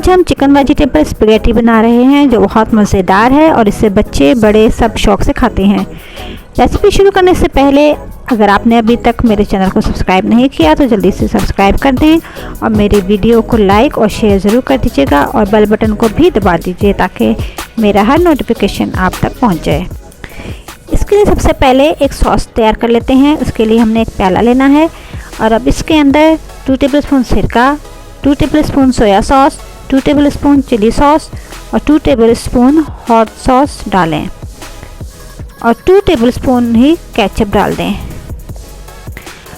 आज हम chicken vegetable spaghetti बना रहे हैं जो बहुत मज़ेदार है और इसे बच्चे बड़े सब शौक से खाते हैं। रेसिपी शुरू करने से पहले अगर आपने अभी तक मेरे चैनल को सब्सक्राइब नहीं किया तो जल्दी से सब्सक्राइब कर दें और मेरे वीडियो को लाइक और शेयर ज़रूर कर दीजिएगा और बेल बटन को भी दबा दीजिए ताकि मेरा हर नोटिफिकेशन आप तक पहुंच जाए। इसके लिए सबसे पहले एक सॉस तैयार कर लेते हैं। उसके लिए हमने एक प्याला लेना है और अब इसके अंदर 2 टेबलस्पून सिरका, 2 tablespoon soya sauce, 2 tablespoon chilli sauce और 2 टेबलस्पून हॉट सॉस डालें और 2 टेबलस्पून ही केचप डाल दें।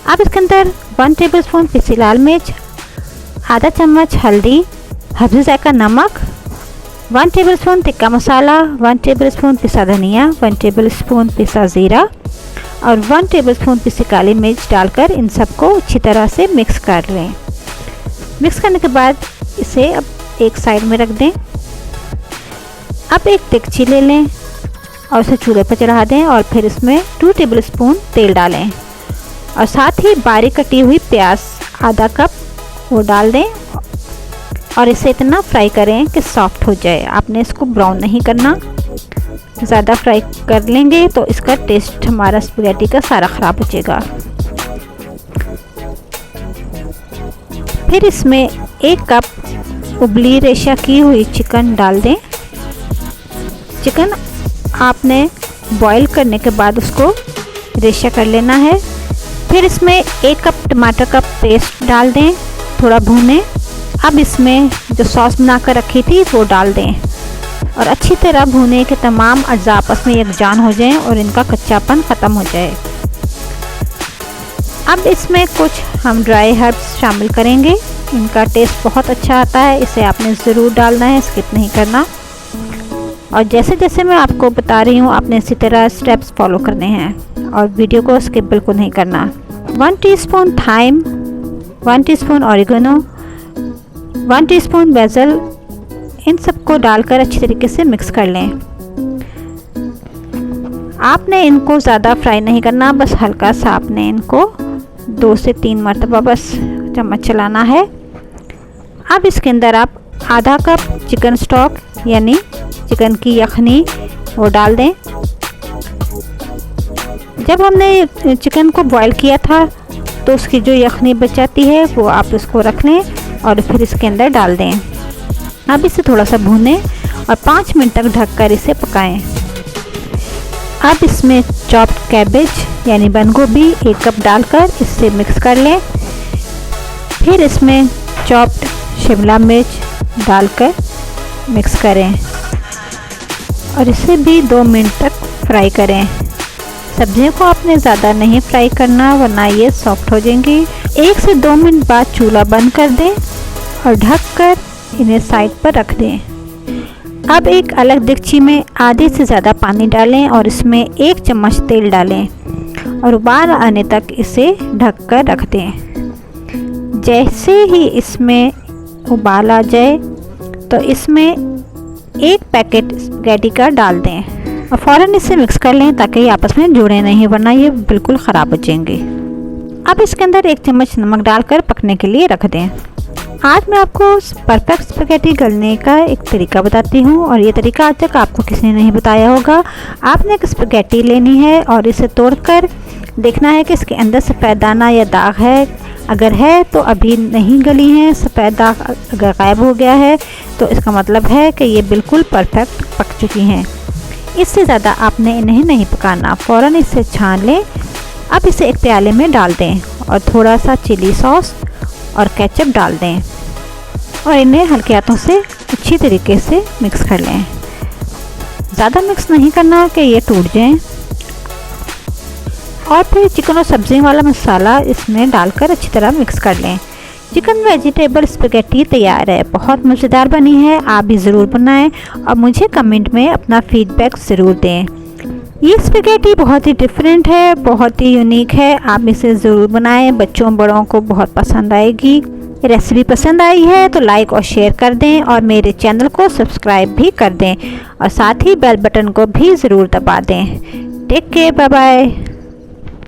अब इसके अंदर 1 टेबलस्पून पिसी लाल मिर्च, आधा चम्मच हल्दी, हल्दी जायका नमक, 1 टेबलस्पून तिक्का मसाला, 1 टेबलस्पून पिसा धनिया, 1 टेबलस्पून पिसा ज़ीरा और 1 टेबलस्पून पिसी काली मिर्च डालकर इन सबको अच्छी तरह से मिक्स कर लें। मिक्स करने के बाद इसे अब एक साइड में रख दें। अब एक देगची ले लें और उसे चूल्हे पर चढ़ा दें और फिर इसमें 2 टेबलस्पून तेल डालें और साथ ही बारीक कटी हुई प्याज आधा कप वो डाल दें और इसे इतना फ्राई करें कि सॉफ्ट हो जाए। आपने इसको ब्राउन नहीं करना, ज़्यादा फ्राई कर लेंगे तो इसका टेस्ट हमारा स्पैगेटी का सारा ख़राब हो जाएगा। फिर इसमें 1 कप उबली रेशा की हुई चिकन डाल दें। चिकन आपने बॉईल करने के बाद उसको रेशा कर लेना है। फिर इसमें 1 कप टमाटर का पेस्ट डाल दें, थोड़ा भूनें। अब इसमें जो सॉस बना कर रखी थी वो डाल दें और अच्छी तरह भूने के तमाम अज्जा आपस में यकजान हो जाएं और इनका कच्चापन ख़त्म हो जाए। अब इसमें कुछ हम ड्राई हर्ब्स शामिल करेंगे, इनका टेस्ट बहुत अच्छा आता है, इसे आपने ज़रूर डालना है, स्किप नहीं करना। और जैसे जैसे मैं आपको बता रही हूँ आपने इसी तरह स्टेप्स फॉलो करने हैं और वीडियो को स्किप बिल्कुल नहीं करना। 1 teaspoon thyme, 1 teaspoon oregano, 1 teaspoon basil, इन सबको डालकर अच्छी तरीके से मिक्स कर लें। आपने इनको ज़्यादा फ्राई नहीं करना, बस हल्का सा आपने इनको 2 से 3 मरतबा बस चम्मच चलाना है। अब इसके अंदर आप आधा कप चिकन स्टॉक यानी चिकन की यखनी वो डाल दें। जब हमने चिकन को बॉईल किया था तो उसकी जो यखनी बच जाती है वो आप उसको रख लें और फिर इसके अंदर डाल दें। अब इसे थोड़ा सा भूनें और 5 मिनट तक ढककर इसे पकाएं। अब इसमें चॉप्ड कैबेज यानी बंद गोभी 1 कप डालकर इससे मिक्स कर लें। फिर इसमें चॉप्ड शिमला मिर्च डालकर मिक्स करें और इसे भी 2 मिनट तक फ्राई करें। सब्जियों को आपने ज़्यादा नहीं फ्राई करना वरना ये सॉफ्ट हो जाएंगी। 1 से 2 मिनट बाद चूल्हा बंद कर दें और ढककर इन्हें साइड पर रख दें। अब एक अलग देगची में आधे से ज़्यादा पानी डालें और इसमें 1 चम्मच तेल डालें और उबाल आने तक इसे ढककर रख दें। जैसे ही इसमें उबाल आ जाए तो इसमें 1 पैकेट स्पैगेटी का डाल दें और फ़ौरन इसे मिक्स कर लें ताकि ये आपस में जुड़े नहीं वरना ये बिल्कुल ख़राब हो जाएंगे। अब इसके अंदर 1 चम्मच नमक डालकर पकने के लिए रख दें। आज मैं आपको परफेक्ट स्पैगेटी गलने का एक तरीका बताती हूँ और ये तरीका आज तक आपको किसी ने नहीं बताया होगा। आपने एक स्पैगेटी लेनी है और इसे तोड़कर देखना है कि इसके अंदर सफ़ेद दाना या दाग है। अगर है तो अभी नहीं गली है, सफ़ेद दाग अगर गायब हो गया है तो इसका मतलब है कि ये बिल्कुल परफेक्ट पक चुकी हैं। इससे ज़्यादा आपने इन्हें नहीं पकाना, फ़ौरन इसे छान लें। अब इसे एक प्याले में डाल दें और थोड़ा सा चिली सॉस और केचप डाल दें और इन्हें हल्के हाथों से अच्छी तरीके से मिक्स कर लें। ज़्यादा मिक्स नहीं करना कि ये टूट जाएं। और फिर चिकन और सब्ज़ी वाला मसाला इसमें डालकर अच्छी तरह मिक्स कर लें। चिकन वेजिटेबल स्पैगेटी तैयार है, बहुत मज़ेदार बनी है, आप भी ज़रूर बनाएं और मुझे कमेंट में अपना फीडबैक ज़रूर दें। ये स्पैगेटी बहुत ही डिफरेंट है, बहुत ही यूनिक है, आप इसे ज़रूर बनाएं, बच्चों बड़ों को बहुत पसंद आएगी। रेसिपी पसंद आई है तो लाइक और शेयर कर दें और मेरे चैनल को सब्सक्राइब भी कर दें और साथ ही बेल बटन को भी ज़रूर दबा दें। Take care, bye bye.